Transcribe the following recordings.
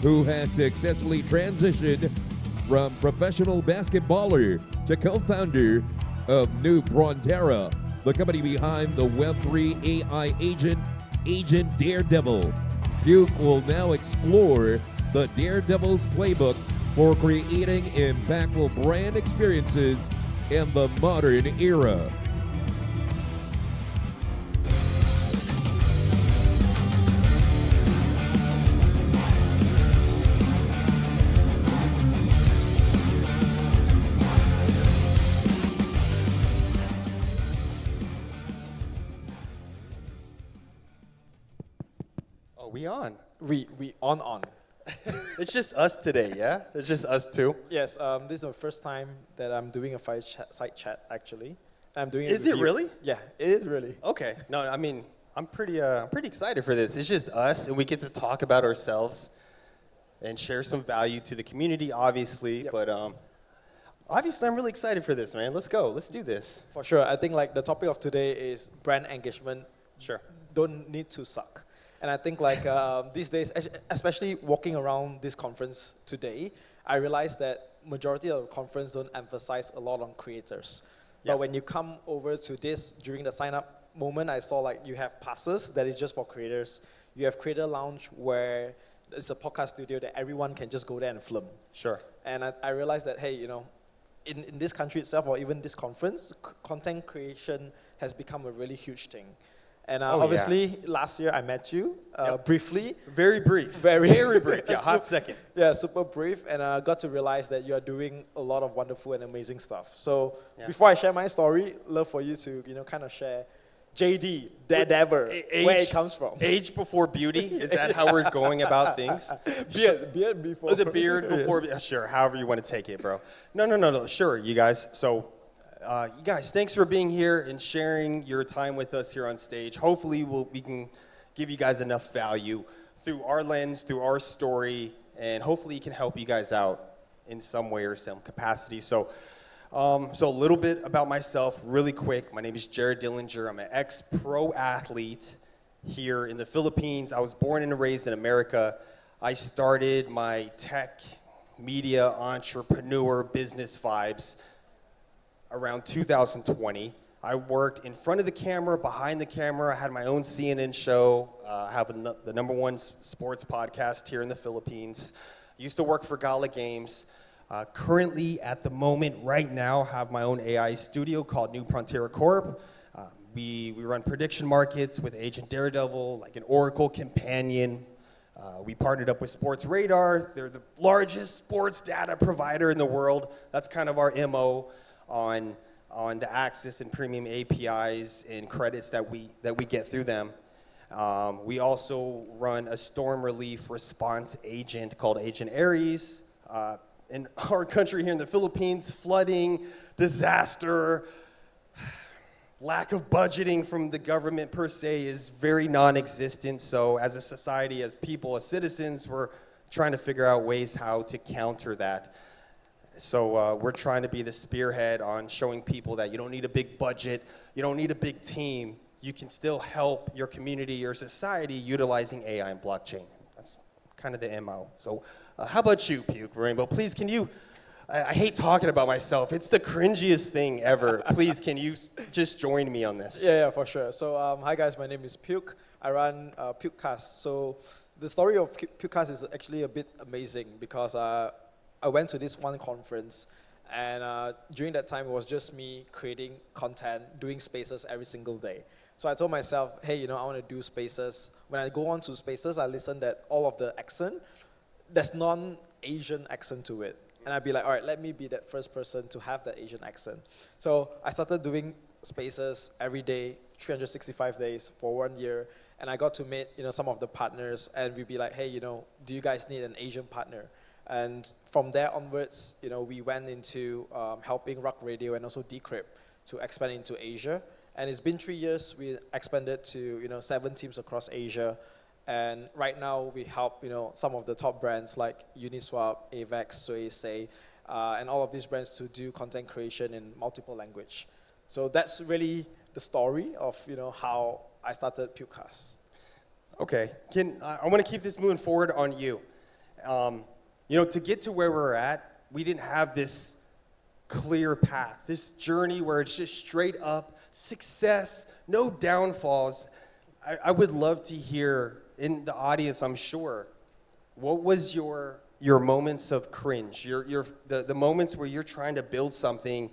who has successfully transitioned from professional basketballer to co-founder of New Frontera, the company behind the Web3 AI agent Daredevil. Puke will now explore the Daredevil's playbook for creating impactful brand experiences in the modern era. Oh, we on? We on. It's just us today, yeah? It's just us two? Yes, this is the first time that I'm doing a side chat, actually. I'm doing it Is with it you. really? Yeah, it is really. Okay. No, I mean, I'm pretty excited for this. It's just us, and we get to talk about ourselves and share some value to the community, obviously. Yep. But obviously, I'm really excited for this, man. Let's go. Let's do this. For sure. I think like the topic of today is brand engagement. Sure. Don't need to suck. And I think like these days, especially walking around this conference today, I realized that majority of the conference don't emphasize a lot on creators. Yep. But when you come over to this during the sign up moment, I saw like you have passes that is just for creators. You have creator lounge where it's a podcast studio that everyone can just go there and film. Sure. And I realized that, hey, you know, in this country itself or even this conference, content creation has become a really huge thing. And obviously, last year I met you briefly. Very brief. Very brief. Yeah, hot second. Yeah, super brief. And I got to realize that you are doing a lot of wonderful and amazing stuff. So before I share my story, love for you to, you know, kind of share JD, Daredevil, where it comes from. Age before beauty? Is that how we're going about things? Beard before. The beard before, sure, however you want to take it, bro. No, sure, you guys. So, you guys, thanks for being here and sharing your time with us here on stage. Hopefully, we can give you guys enough value through our lens, through our story, and hopefully it can help you guys out in some way or some capacity. So a little bit about myself, really quick. My name is Jared Dillinger. I'm an ex-pro athlete here in the Philippines. I was born and raised in America. I started my tech, media, entrepreneur, business vibes around 2020. I worked in front of the camera, behind the camera. I had my own CNN show. I have the #1 sports podcast here in the Philippines. Used to work for Gala Games. Currently, at the moment, right now, have my own AI studio called New Frontera Corp. We run prediction markets with Agent Daredevil, like an Oracle companion. We partnered up with Sports Radar. They're the largest sports data provider in the world. That's kind of our MO on the access and premium APIs and credits that we get through them. We also run a storm relief response agent called Agent Aries. In our country here in the Philippines, flooding, disaster, lack of budgeting from the government per se is very non-existent. So as a society, as people, as citizens, we're trying to figure out ways how to counter that. So we're trying to be the spearhead on showing people that you don't need a big budget, you don't need a big team. You can still help your community, your society, utilizing AI and blockchain. That's kind of the MO. So how about you, Pukerainbrow? Please, can you, I hate talking about myself. It's the cringiest thing ever. Please, can you just join me on this? Yeah, for sure. So hi guys, my name is Puke. I run Pukecast. So the story of Pukecast is actually a bit amazing because I went to this one conference, and during that time, it was just me creating content, doing spaces every single day. So I told myself, hey, you know, I want to do spaces. When I go on to spaces, I listen that all of the accent, there's non-Asian accent to it. And I'd be like, all right, let me be that first person to have that Asian accent. So I started doing spaces every day, 365 days for 1 year. And I got to meet, you know, some of the partners, and we'd be like, hey, you know, do you guys need an Asian partner? And from there onwards, you know, we went into helping Rock Radio and also Decrypt to expand into Asia. And it's been 3 years. We expanded to, you know, 7 teams across Asia. And right now we help, you know, some of the top brands like Uniswap, Avex, Say, and all of these brands to do content creation in multiple language. So that's really the story of, you know, how I started Pukecast. Okay, I want to keep this moving forward on you. To get to where we're at, we didn't have this clear path, this journey where it's just straight up success, no downfalls. I would love to hear in the audience, I'm sure, what was your moments of cringe, the moments where you're trying to build something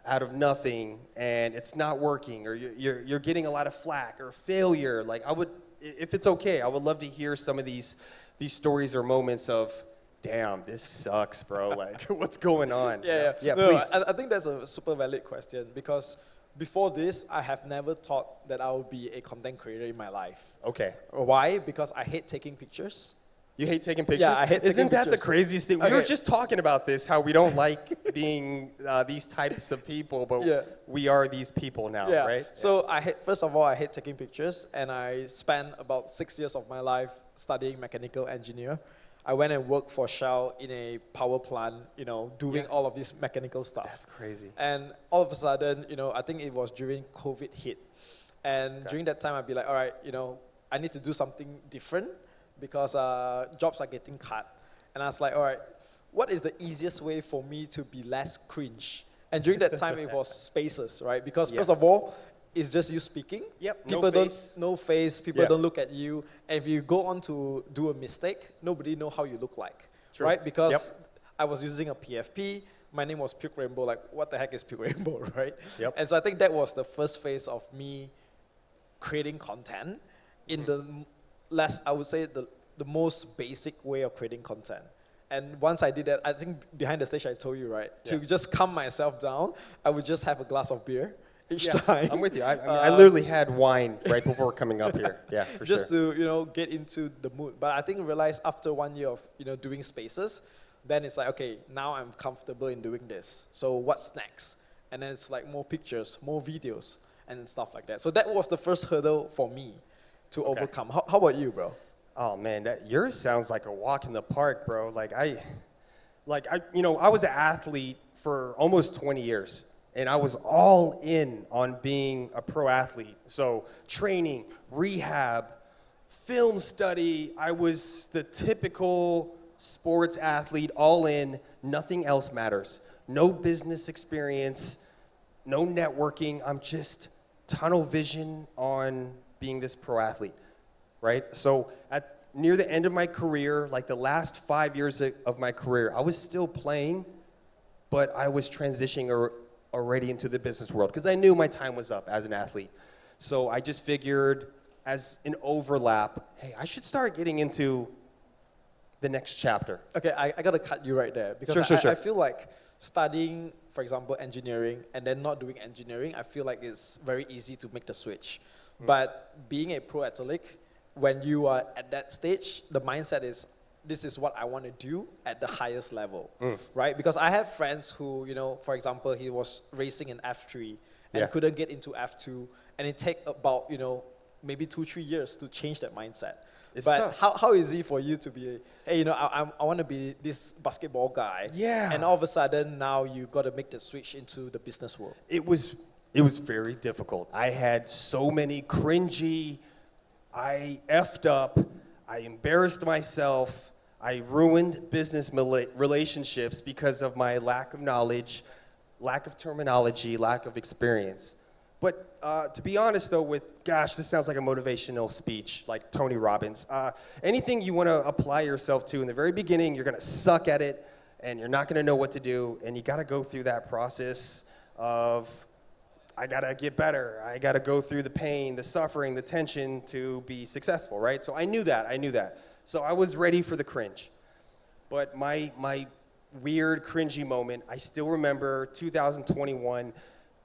out of nothing and it's not working, or you're getting a lot of flack or failure. Like, if it's okay, I would love to hear some of these stories or moments of, damn, this sucks, bro. Like, what's going on? Yeah. No, please. I think that's a super valid question, because before this, I have never thought that I would be a content creator in my life. Okay. Why? Because I hate taking pictures. You hate taking pictures? Yeah, I hate taking Isn't that pictures. the craziest thing? We were just talking about this, how we don't like being these types of people, but we are these people now, right? So first of all, I hate taking pictures, and I spent about 6 years of my life studying mechanical engineer. I went and worked for Shell in a power plant, doing all of this mechanical stuff. That's crazy. And all of a sudden, I think it was during COVID hit. And during that time, I'd be like, all right, I need to do something different, because jobs are getting cut. And I was like, all right, what is the easiest way for me to be less cringe? And during that time, it was spaces, right? Because first of all, it's just you speaking. Yep, People no face, people don't look at you. And if you go on to do a mistake, nobody know how you look like, right? Because I was using a PFP, my name was Pukerainbrow, like, what the heck is Pukerainbrow, right? Yep. And so I think that was the first phase of me creating content in I would say the most basic way of creating content. And once I did that, I think behind the stage I told you, right? To just calm myself down, I would just have a glass of beer each time. I'm with you. I literally had wine right before coming up here. Yeah, for just sure. to, get into the mood. But I think I realized after 1 year of, doing spaces, then it's like, okay, now I'm comfortable in doing this. So what's next? And then it's like more pictures, more videos, and stuff like that. So that was the first hurdle for me to overcome. How about you, bro? Oh man, yours sounds like a walk in the park, bro. I was an athlete for almost 20 years, and I was all in on being a pro athlete. So training, rehab, film study. I was the typical sports athlete, all in. Nothing else matters. No business experience, no networking. I'm just tunnel vision on being this pro athlete, right? So near the end of my career, like the last 5 years of my career, I was still playing, but I was transitioning already into the business world, because I knew my time was up as an athlete. So I just figured, as an overlap, hey, I should start getting into the next chapter. Okay, I got to cut you right there, because Sure. I feel like studying, for example, engineering, and then not doing engineering, I feel like it's very easy to make the switch. But being a pro athlete, when you are at that stage, the mindset is, this is what I want to do at the highest level, right? Because I have friends who, for example, he was racing in F3 and couldn't get into F2, and it take about, maybe 2-3 years to change that mindset. It's but tough. how is it for you to be, hey, I want to be this basketball guy, and all of a sudden now you got to make the switch into the business world? It was very difficult. I had so many cringy, I effed up, I embarrassed myself, I ruined business relationships because of my lack of knowledge, lack of terminology, lack of experience. But to be honest though, this sounds like a motivational speech, like Tony Robbins. Anything you want to apply yourself to in the very beginning, you're going to suck at it, and you're not going to know what to do, and you got to go through that process of, I got to get better. I got to go through the pain, the suffering, the tension to be successful, right? So I knew that. So I was ready for the cringe. But my weird, cringy moment, I still remember 2021,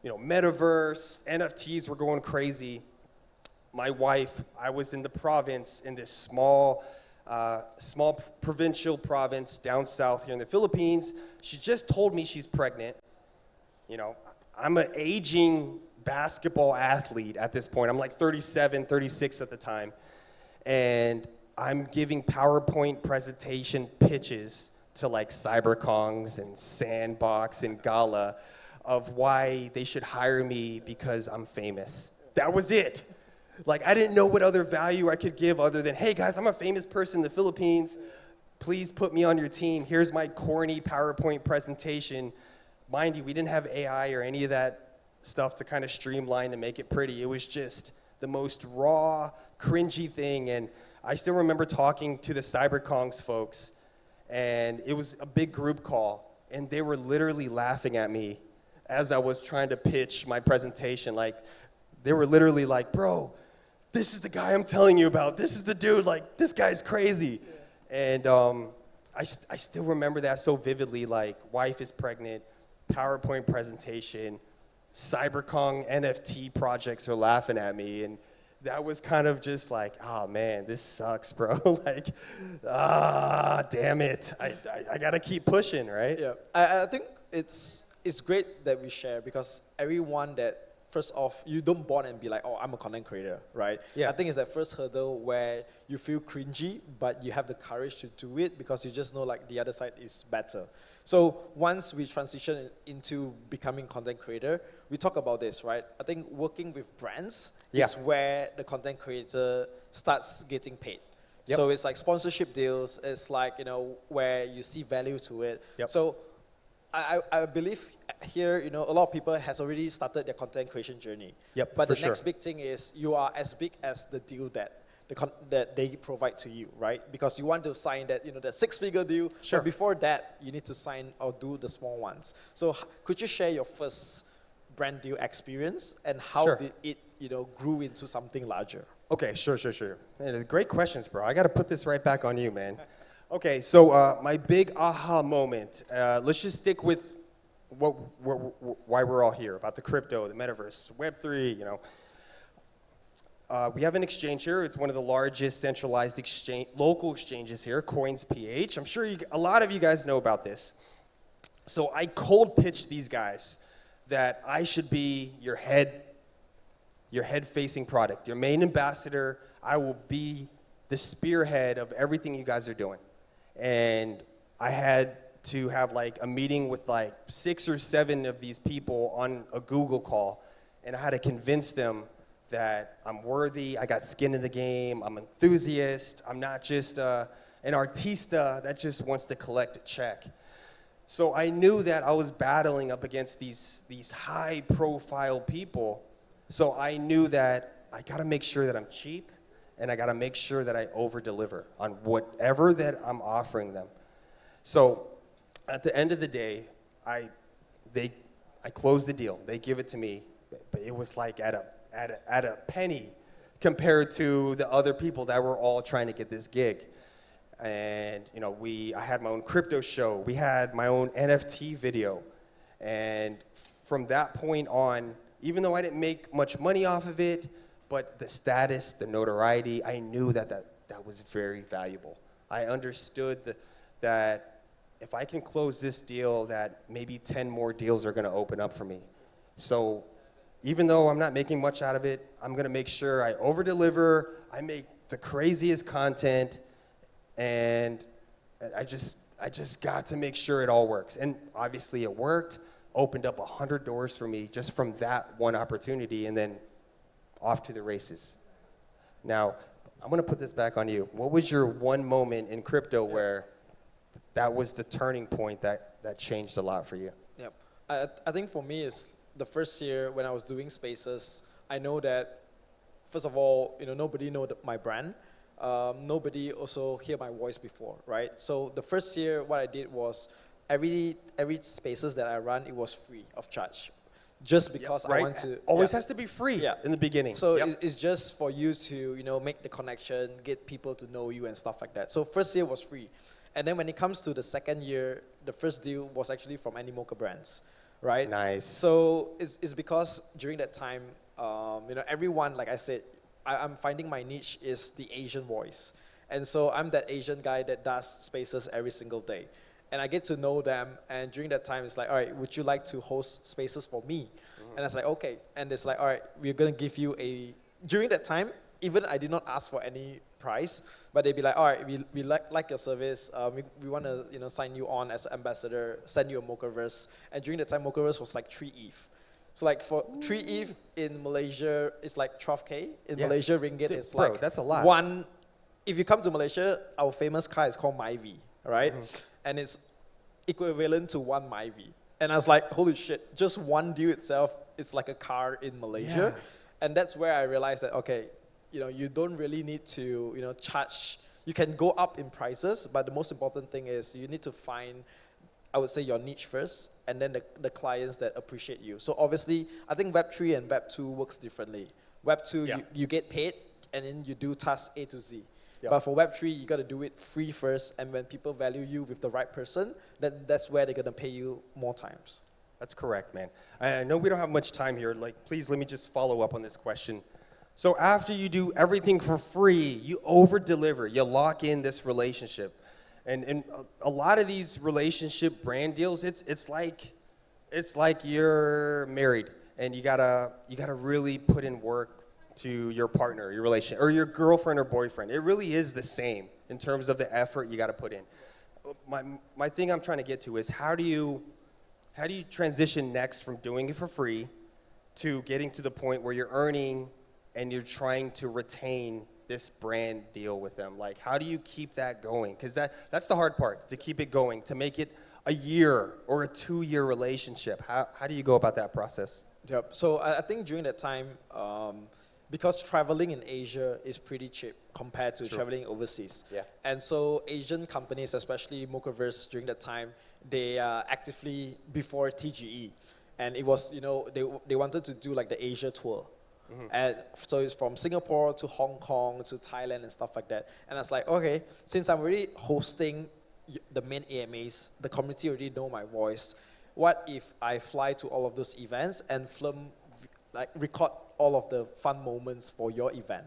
metaverse, NFTs were going crazy. My wife, I was in the province, in this small provincial province down south here in the Philippines. She just told me she's pregnant. I'm an aging basketball athlete at this point. I'm like 37, 36 at the time. And I'm giving PowerPoint presentation pitches to like CyberKongs and Sandbox and Gala of why they should hire me because I'm famous. That was it. Like, I didn't know what other value I could give other than, hey guys, I'm a famous person in the Philippines. please put me on your team. Here's my corny PowerPoint presentation. Mind you, we didn't have AI or any of that stuff to kind of streamline and make it pretty. It was just the most raw, cringy thing. And I still remember talking to the CyberKongs folks, and it was a big group call, and they were literally laughing at me as I was trying to pitch my presentation. Like, they were literally like, bro, this is the guy I'm telling you about. This is the dude, like, this guy's crazy. And I still remember that so vividly, like, wife is pregnant, PowerPoint presentation, CyberKong NFT projects are laughing at me, and that was kind of just like, oh man, this sucks, bro. Like, damn it. I gotta keep pushing, right? Yeah, I think it's great that we share, because everyone that, first off, you don't born and be like, oh, I'm a content creator, right? Yeah. I think it's that first hurdle where you feel cringy, but you have the courage to do it because you just know like the other side is better. So once we transition into becoming content creator, we talk about this, right? I think working with brands is where the content creator starts getting paid. Yep. So it's like sponsorship deals. It's like, where you see value to it. Yep. So I believe here, a lot of people has already started their content creation journey. Yep, but for the sure. next big thing is you are as big as the deal that that they provide to you, right? Because you want to sign that, that 6-figure deal. Sure. But before that, you need to sign or do the small ones. So could you share your first brand deal experience and how Sure. did it, grew into something larger? Okay, sure. Man, great questions, bro. I gotta put this right back on you, man. Okay, so my big aha moment. Let's just stick with why we're all here, about the crypto, the metaverse, Web3, we have an exchange here. It's one of the largest centralized local exchanges here, Coins.ph. I'm sure a lot of you guys know about this. So I cold pitched these guys that I should be your head-facing product, your main ambassador. I will be the spearhead of everything you guys are doing. And I had to have like a meeting with like 6 or 7 of these people on a Google call, and I had to convince them that I'm worthy, I got skin in the game, I'm an enthusiast, I'm not just an artista that just wants to collect a check. So I knew that I was battling up against these high-profile people, so I knew that I gotta make sure that I'm cheap, and I gotta make sure that I over-deliver on whatever that I'm offering them. So at the end of the day, I close the deal. They give it to me, but it was like at a penny compared to the other people that were all trying to get this gig. And I had my own crypto show. We had my own NFT video. And from that point on, even though I didn't make much money off of it, but the status, the notoriety, I knew that was very valuable. I understood that if I can close this deal, that maybe 10 more deals are gonna open up for me. So even though I'm not making much out of it, I'm gonna make sure I over-deliver, I make the craziest content, and I just got to make sure it all works. And obviously it worked, opened up 100 doors for me just from that one opportunity, and then off to the races. Now, I'm gonna put this back on you. What was your one moment in crypto where that was the turning point that changed a lot for you? Yep. I think for me is the first year when I was doing spaces, I know that, first of all, nobody know my brand. Nobody also hear my voice before, right? So the first year, what I did was every spaces that I run, it was free of charge. Just because I want to. Always has to be free in the beginning. So it's just for you to, make the connection, get people to know you and stuff like that. So first year was free. And then when it comes to the second year, the first deal was actually from Animoca brands, right? Nice. So it's because during that time, everyone, like I said, I'm finding my niche is the Asian voice. And so I'm that Asian guy that does spaces every single day. And I get to know them, and during that time, it's like, all right, would you like to host spaces for me? Mm-hmm. And I was like, okay. And it's like, all right, we're gonna give you during that time, even I did not ask for any price, but they'd be like, all right, we like your service, we want to sign you on as an ambassador, send you a Mochaverse. And during that time, Mochaverse was like 3 ETH. So like for 3 ETH in Malaysia, it's like 12K. In Malaysia, ringgit, it's like that's a lot. If you come to Malaysia, our famous car is called Myvi. right? And it's equivalent to one Myvi. And I was like, holy shit, just one deal itself, it's like a car in Malaysia. Yeah. And that's where I realized that, okay, you don't really need to, charge. You can go up in prices, but the most important thing is you need to find, I would say, your niche first, and then the clients that appreciate you. So obviously, I think Web3 and Web2 works differently. Web2, you get paid, and then you do tasks A to Z. Yep. But for Web3, you got to do it free first, and when people value you with the right person, then that's where they're going to pay you more times. That's correct, man. I know we don't have much time here. Please let me just follow up on this question. So after you do everything for free, you over-deliver, you lock in this relationship. And a lot of these relationship brand deals, it's like you're married, and you gotta really put in work to your partner, your relation, or your girlfriend or boyfriend. It really is the same in terms of the effort you got to put in. My thing I'm trying to get to is how do you transition next from doing it for free to getting to the point where you're earning and you're trying to retain this brand deal with them? Like, how do you keep that going? Because that's the hard part, to keep it going, to make it a year or a 2-year relationship. How do you go about that process? Yep. So I think during that time, because traveling in Asia is pretty cheap compared to traveling overseas. Yeah. And so Asian companies, especially Mochaverse during that time, they actively, before TGE, and it was, they wanted to do like the Asia tour. And so it's from Singapore to Hong Kong to Thailand and stuff like that. And I was like, okay, since I'm already hosting the main AMAs, the community already know my voice. What if I fly to all of those events and record all of the fun moments for your event?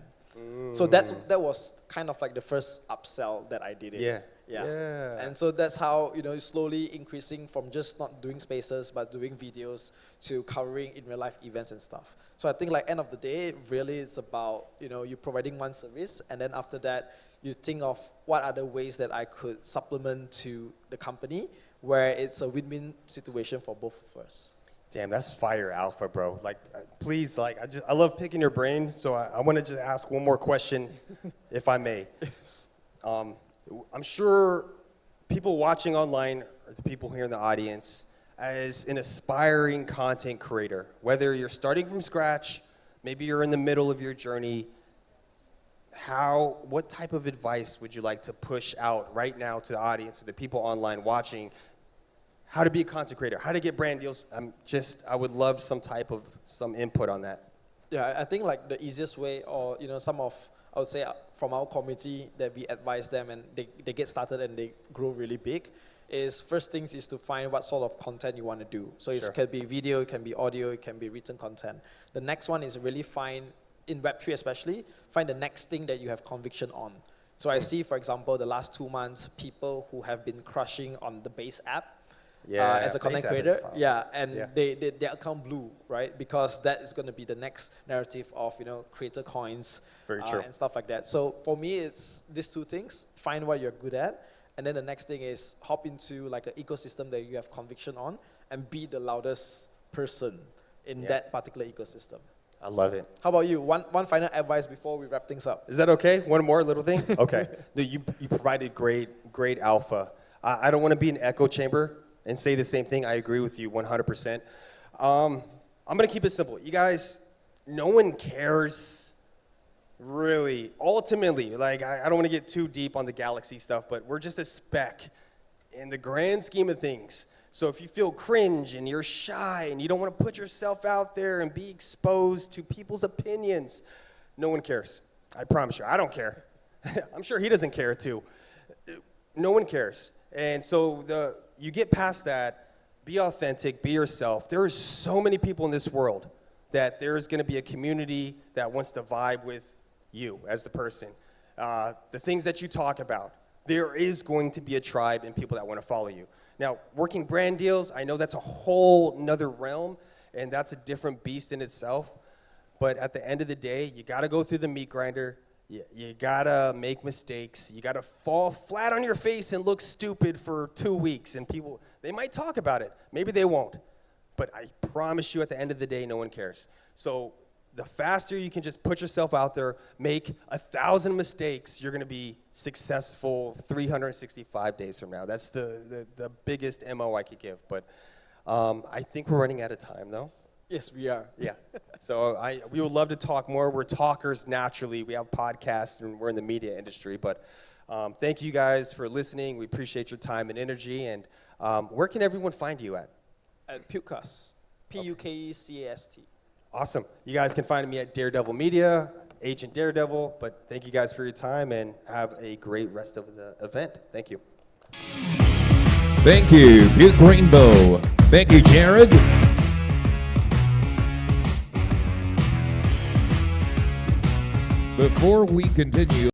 So that was kind of like the first upsell that I did. Yeah. And so that's how, slowly increasing from just not doing spaces, but doing videos to covering in real life events and stuff. So I think like end of the day, really it's about, you providing one service, and then after that, you think of what other ways that I could supplement to the company where it's a win-win situation for both of us. Damn, that's fire alpha, bro. Please, I love picking your brain, so I want to just ask one more question, if I may. Yes. I'm sure people watching online, or the people here in the audience, as an aspiring content creator, whether you're starting from scratch, maybe you're in the middle of your journey, what type of advice would you like to push out right now to the audience, to the people online watching, how to be a content creator, how to get brand deals? I would love some input on that. Yeah, I think like the easiest way, or I would say from our community that we advise them and they get started and they grow really big, is first thing is to find what sort of content you want to do. So it can be video, it can be audio, it can be written content. The next one is really find, in Web3 especially, find the next thing that you have conviction on. So I see, for example, the last 2 months, people who have been crushing on the base app, as a content creator, their account blew, right? Because that is going to be the next narrative of creator coins and stuff like that. So for me, it's these two things: find what you're good at, and then the next thing is hop into like an ecosystem that you have conviction on, and be the loudest person in that particular ecosystem. I love it. How about you? One final advice before we wrap things up. Is that okay? One more little thing? Okay. You provided great alpha. I don't want to be an echo chamber and say the same thing. I agree with you 100%. I'm going to keep it simple. You guys, no one cares, really. Ultimately, I don't want to get too deep on the galaxy stuff, but we're just a speck in the grand scheme of things. So if you feel cringe and you're shy and you don't want to put yourself out there and be exposed to people's opinions, no one cares. I promise you. I don't care. I'm sure he doesn't care too. No one cares. And so you get past that, be authentic, be yourself. There are so many people in this world that there is going to be a community that wants to vibe with you as the person. The things that you talk about, there is going to be a tribe and people that want to follow you. Now, working brand deals, I know that's a whole nother realm, and that's a different beast in itself. But at the end of the day, you got to go through the meat grinder. You gotta make mistakes. You gotta fall flat on your face and look stupid for 2 weeks. And people, they might talk about it. Maybe they won't. But I promise you, at the end of the day, no one cares. So the faster you can just put yourself out there, make 1,000 mistakes, you're going to be successful 365 days from now. That's the biggest MO I could give. But I think we're running out of time, though. Yes, we are. Yeah. So we would love to talk more. We're talkers naturally. We have podcasts, and we're in the media industry. But thank you guys for listening. We appreciate your time and energy. And where can everyone find you at? At Pukecast. Pukecast. Awesome. You guys can find me at Daredevil Media, Agent Daredevil. But thank you guys for your time, and have a great rest of the event. Thank you. Thank you, Pukerainbrow. Thank you, Jared. Before we continue,